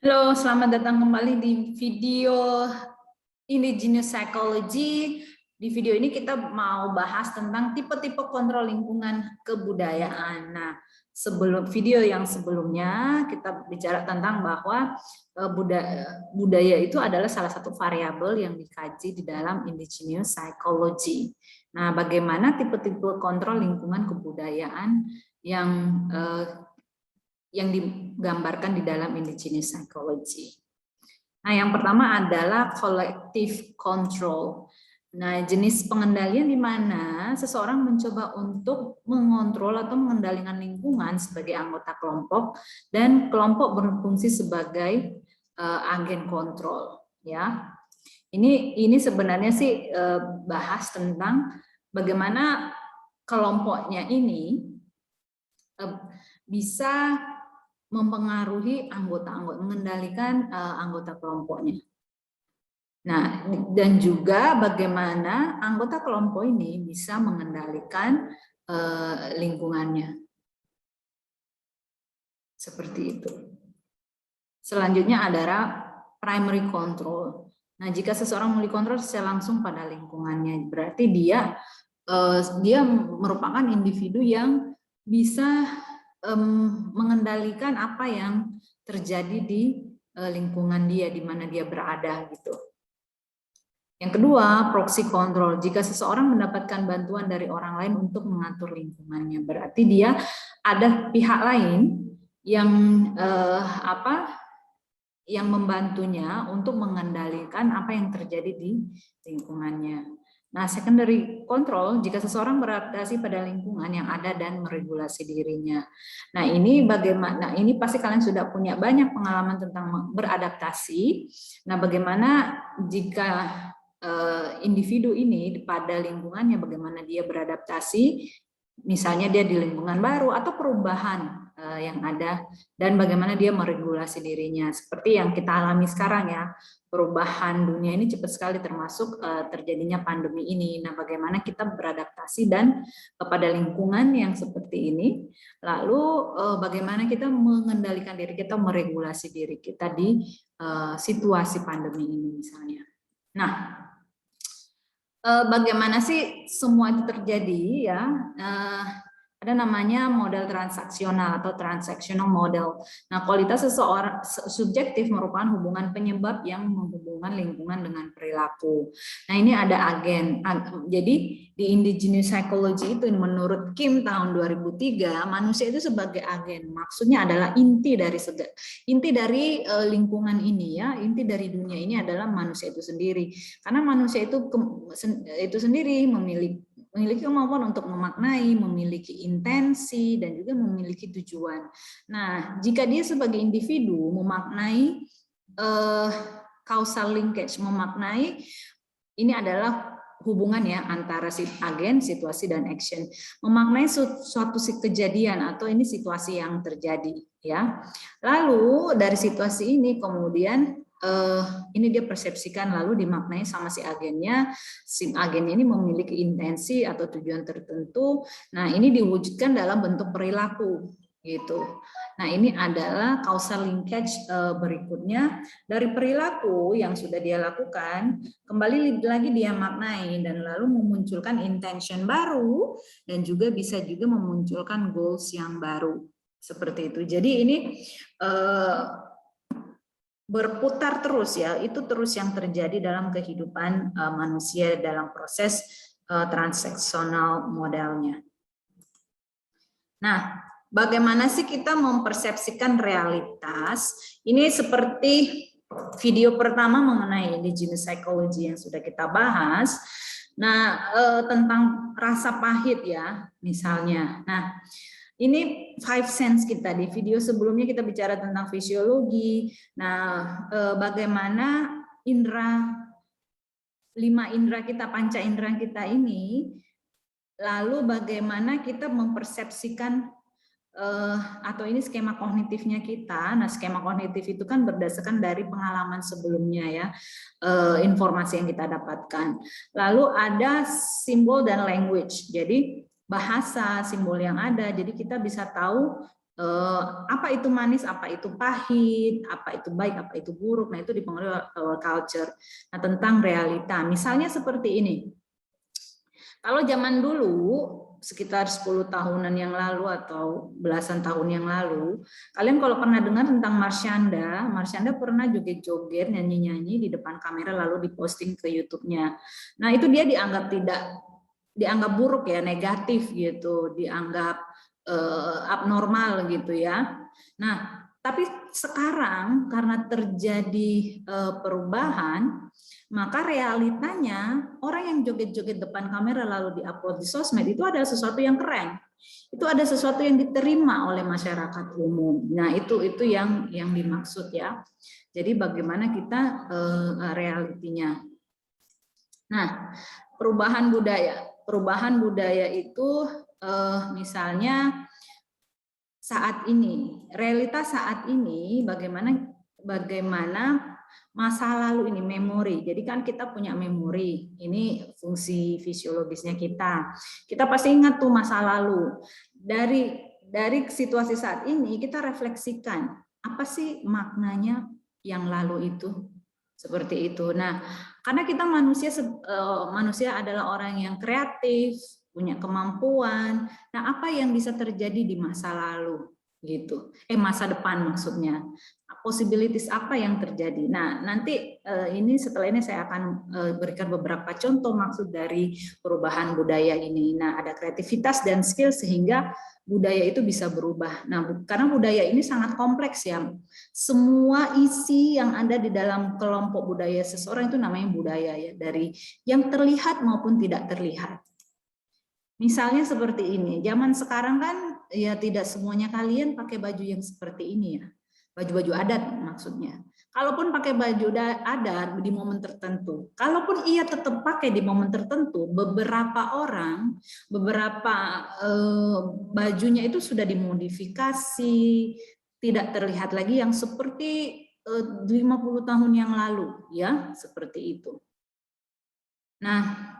Halo, selamat datang kembali di video Indigenous Psychology. Di video ini kita mau bahas tentang tipe-tipe kontrol lingkungan kebudayaan. Nah, sebelum video yang sebelumnya kita bicara tentang bahwa budaya itu adalah salah satu variabel yang dikaji di dalam Indigenous Psychology. Nah, bagaimana tipe-tipe kontrol lingkungan kebudayaan yang digambarkan di dalam Indigenous Psychology. Nah, yang pertama adalah collective control. Nah, jenis pengendalian di mana seseorang mencoba untuk mengontrol atau mengendalikan lingkungan sebagai anggota kelompok dan kelompok berfungsi sebagai agen kontrol. Ya, ini sebenarnya sih bahas tentang bagaimana kelompoknya ini bisa mempengaruhi anggota-anggota, mengendalikan anggota kelompoknya. Nah, dan juga bagaimana anggota kelompok ini bisa mengendalikan lingkungannya. Seperti itu. Selanjutnya adalah primary control. Nah, jika seseorang mau dikontrol secara langsung pada lingkungannya, berarti dia merupakan individu yang bisa mengendalikan apa yang terjadi di lingkungan dia, di mana dia berada gitu. Yang kedua, proxy control. Jika seseorang mendapatkan bantuan dari orang lain untuk mengatur lingkungannya, berarti dia ada pihak lain yang yang membantunya untuk mengendalikan apa yang terjadi di lingkungannya. Nah, secondary control, jika seseorang beradaptasi pada lingkungan yang ada dan meregulasi dirinya. Nah, ini bagaimana? Ini pasti kalian sudah punya banyak pengalaman tentang beradaptasi. Nah, bagaimana jika individu ini pada lingkungannya, bagaimana dia beradaptasi, misalnya dia di lingkungan baru atau perubahan yang ada, dan bagaimana dia meregulasi dirinya. Seperti yang kita alami sekarang ya, perubahan dunia ini cepat sekali, termasuk terjadinya pandemi ini. Nah, bagaimana kita beradaptasi dan pada lingkungan yang seperti ini, lalu bagaimana kita mengendalikan diri kita, meregulasi diri kita di situasi pandemi ini misalnya. Nah, bagaimana sih semua itu terjadi ya? Ada namanya model transaksional atau transactional model. Nah, kualitas seseorang subjektif merupakan hubungan penyebab yang menghubungkan lingkungan dengan perilaku. Nah, ini ada agen. Jadi di Indigenous Psychology itu menurut Kim tahun 2003, manusia itu sebagai agen. Maksudnya adalah inti dari lingkungan ini ya, inti dari dunia ini adalah manusia itu sendiri. Karena manusia itu sendiri memiliki kemampuan untuk memaknai, memiliki intensi, dan juga memiliki tujuan. Nah, jika dia sebagai individu memaknai causal linkage, memaknai ini adalah hubungan ya antara agen, situasi, dan action. Memaknai suatu kejadian atau ini situasi yang terjadi ya. Lalu dari situasi ini kemudian ini dia persepsikan lalu dimaknai sama si agennya. Si agennya ini memiliki intensi atau tujuan tertentu. Nah, ini diwujudkan dalam bentuk perilaku gitu. Nah, ini adalah causal linkage berikutnya dari perilaku yang sudah dia lakukan, kembali lagi dia maknai dan lalu memunculkan intention baru dan juga bisa juga memunculkan goals yang baru. Seperti itu. Jadi ini berputar terus ya, itu terus yang terjadi dalam kehidupan manusia dalam proses transaksional modelnya. Nah, bagaimana sih kita mempersepsikan realitas? Ini seperti video pertama mengenai Indigenous Psychology yang sudah kita bahas. Nah, tentang rasa pahit ya, misalnya. Nah, ini 5 sense kita. Di video sebelumnya kita bicara tentang fisiologi. Nah, bagaimana 5 indera kita, panca indera kita ini, lalu bagaimana kita mempersepsikan atau ini skema kognitifnya kita. Nah, skema kognitif itu kan berdasarkan dari pengalaman sebelumnya ya, informasi yang kita dapatkan. Lalu ada simbol dan language. Jadi bahasa, simbol yang ada, jadi kita bisa tahu apa itu manis, apa itu pahit, apa itu baik, apa itu buruk. Nah, itu dipengaruhi oleh culture. Nah, tentang realita. Misalnya seperti ini. Kalau zaman dulu, sekitar 10 tahunan yang lalu atau belasan tahun yang lalu, kalian kalau pernah dengar tentang Marsyanda, Marsyanda pernah joget-joget, nyanyi-nyanyi di depan kamera lalu diposting ke YouTube-nya. Nah, itu dia dianggap buruk ya, negatif gitu, dianggap abnormal gitu ya. Nah, tapi sekarang karena terjadi perubahan, maka realitanya orang yang joget-joget depan kamera lalu diupload di sosmed itu adalah sesuatu yang keren. Itu ada sesuatu yang diterima oleh masyarakat umum. Nah, itu yang dimaksud ya. Jadi bagaimana kita realitinya. Nah, perubahan budaya. Perubahan budaya itu misalnya saat ini, realitas saat ini bagaimana masa lalu ini, memori. Jadi kan kita punya memori, ini fungsi fisiologisnya kita. Kita pasti ingat tuh masa lalu. Dari situasi saat ini kita refleksikan, apa sih maknanya yang lalu itu? Seperti itu. Nah, karena kita manusia adalah orang yang kreatif, punya kemampuan. Nah, apa yang bisa terjadi di masa lalu gitu? Masa depan maksudnya. Possibilities apa yang terjadi? Nah, nanti ini setelah ini saya akan berikan beberapa contoh maksud dari perubahan budaya ini. Nah, ada kreativitas dan skill sehingga budaya itu bisa berubah. Nah, karena budaya ini sangat kompleks ya. Semua isi yang ada di dalam kelompok budaya seseorang itu namanya budaya ya, dari yang terlihat maupun tidak terlihat. Misalnya seperti ini, zaman sekarang kan ya tidak semuanya kalian pakai baju yang seperti ini ya. Baju-baju adat maksudnya. Kalaupun pakai baju adat di momen tertentu, kalaupun ia tetap pakai di momen tertentu, beberapa orang, beberapa bajunya itu sudah dimodifikasi, tidak terlihat lagi yang seperti 50 tahun yang lalu, ya, seperti itu. Nah,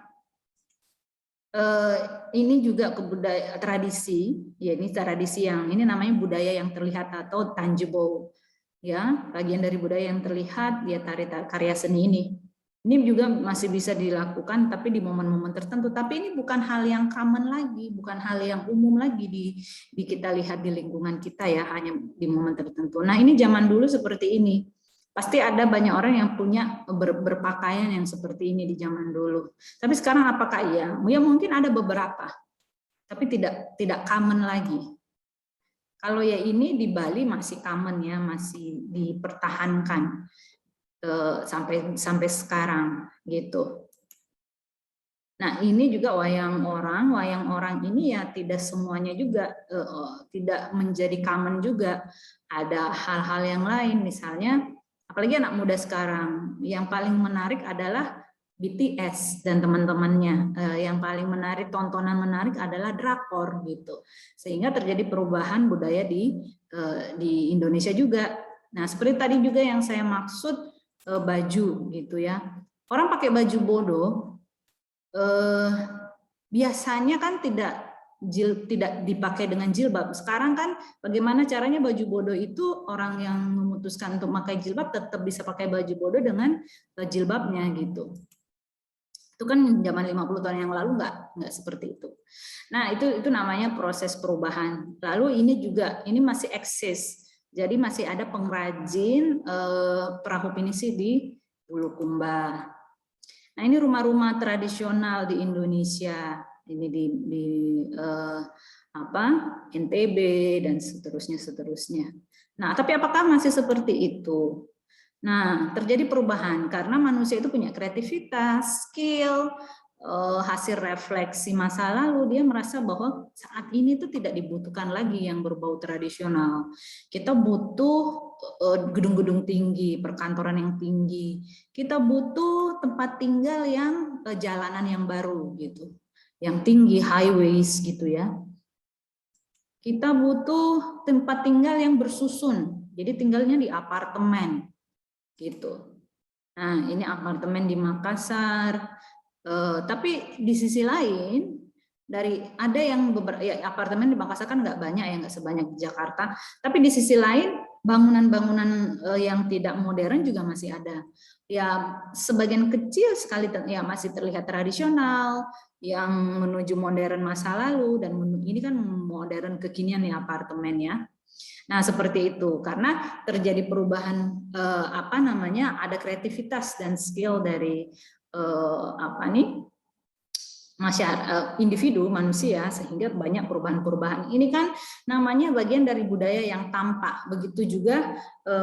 ini juga kebudayaan tradisi, ya ini tradisi yang ini namanya budaya yang terlihat atau tangible, ya bagian dari budaya yang terlihat dia karya seni ini. Ini juga masih bisa dilakukan tapi di momen-momen tertentu. Tapi ini bukan hal yang common lagi, bukan hal yang umum lagi di kita lihat di lingkungan kita ya, hanya di momen tertentu. Nah ini zaman dulu seperti ini. Pasti ada banyak orang yang punya berpakaian yang seperti ini di zaman dulu. Tapi sekarang apakah iya? Ya mungkin ada beberapa, tapi tidak common lagi. Kalau ya ini di Bali masih common ya, masih dipertahankan sampai sekarang gitu. Nah ini juga wayang orang ini ya tidak semuanya juga tidak menjadi common juga. Ada hal-hal yang lain misalnya. Apalagi anak muda sekarang, yang paling menarik adalah BTS dan teman-temannya. Yang paling menarik, tontonan menarik adalah drakor gitu. Sehingga terjadi perubahan budaya di Indonesia juga. Nah, seperti tadi juga yang saya maksud baju gitu ya. Orang pakai baju bodoh biasanya kan tidak dipakai dengan jilbab. Sekarang kan bagaimana caranya baju bodoh itu orang yang memutuskan untuk pakai jilbab tetap bisa pakai baju bodoh dengan jilbabnya gitu. Itu kan zaman 50 tahun yang lalu nggak seperti itu. Nah, itu namanya proses perubahan. Lalu ini masih eksis. Jadi masih ada pengrajin perahu pinisi di Bulukumba. Nah, ini rumah-rumah tradisional di Indonesia. Ini di NTB dan seterusnya. Nah, tapi apakah masih seperti itu? Nah, terjadi perubahan karena manusia itu punya kreativitas, skill, hasil refleksi masa lalu, dia merasa bahwa saat ini tuh tidak dibutuhkan lagi yang berbau tradisional. Kita butuh gedung-gedung tinggi, perkantoran yang tinggi. Kita butuh tempat tinggal yang jalanan yang baru gitu. Yang tinggi, highways gitu ya. Kita butuh tempat tinggal yang bersusun. Jadi tinggalnya di apartemen gitu. Nah, ini apartemen di Makassar. Tapi di sisi lain, ada yang beberapa ya, apartemen di Makassar kan nggak banyak ya, nggak sebanyak di Jakarta. Tapi di sisi lain bangunan-bangunan yang tidak modern juga masih ada. Ya sebagian kecil sekali ya masih terlihat tradisional, yang menuju modern masa lalu, dan ini kan modern kekinian ya apartemennya. Nah, seperti itu. Karena terjadi perubahan ada kreativitas dan skill dari individu manusia, sehingga banyak perubahan-perubahan. Ini kan namanya bagian dari budaya yang tampak. Begitu juga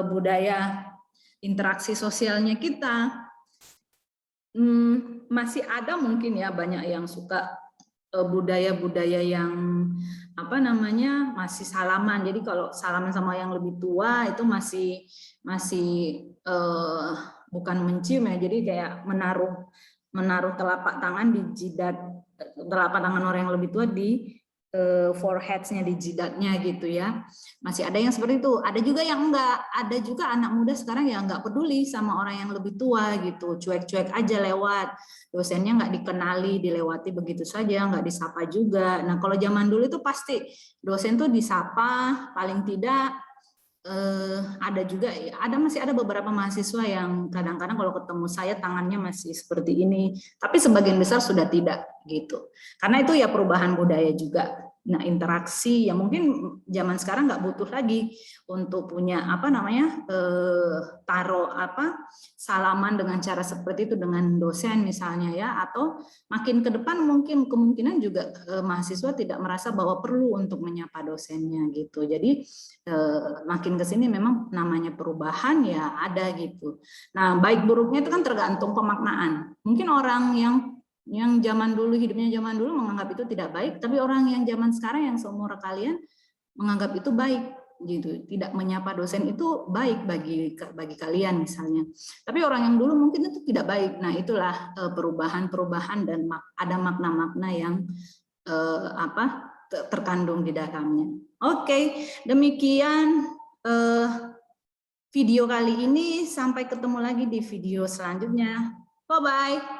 budaya interaksi sosialnya kita. Masih ada mungkin ya banyak yang suka budaya-budaya yang masih salaman. Jadi kalau salaman sama yang lebih tua itu masih bukan mencium ya. Jadi kayak menaruh telapak tangan di jidat, telapak tangan orang yang lebih tua di forehead-nya, di jidatnya gitu ya. Masih ada yang seperti itu. Ada juga yang enggak. Ada juga anak muda sekarang yang enggak peduli sama orang yang lebih tua gitu. Cuek-cuek aja lewat. Dosennya enggak dikenali, dilewati begitu saja, enggak disapa juga. Nah, kalau zaman dulu itu pasti dosen tuh disapa, paling tidak masih ada beberapa mahasiswa yang kadang-kadang kalau ketemu saya tangannya masih seperti ini, tapi sebagian besar sudah tidak gitu. Karena itu ya perubahan budaya juga. Nah, interaksi yang mungkin zaman sekarang nggak butuh lagi untuk punya salaman dengan cara seperti itu dengan dosen misalnya ya, atau makin ke depan mungkin kemungkinan juga mahasiswa tidak merasa bahwa perlu untuk menyapa dosennya gitu. Jadi makin ke sini memang namanya perubahan ya ada gitu. Nah, baik buruknya itu kan tergantung pemaknaan. Mungkin orang yang zaman dulu, hidupnya zaman dulu menganggap itu tidak baik, tapi orang yang zaman sekarang yang seumur kalian menganggap itu baik gitu. Tidak menyapa dosen itu baik bagi kalian misalnya. Tapi orang yang dulu mungkin itu tidak baik. Nah, itulah perubahan-perubahan dan ada makna-makna yang terkandung di dalamnya. Oke, demikian video kali ini. Sampai ketemu lagi di video selanjutnya. Bye-bye.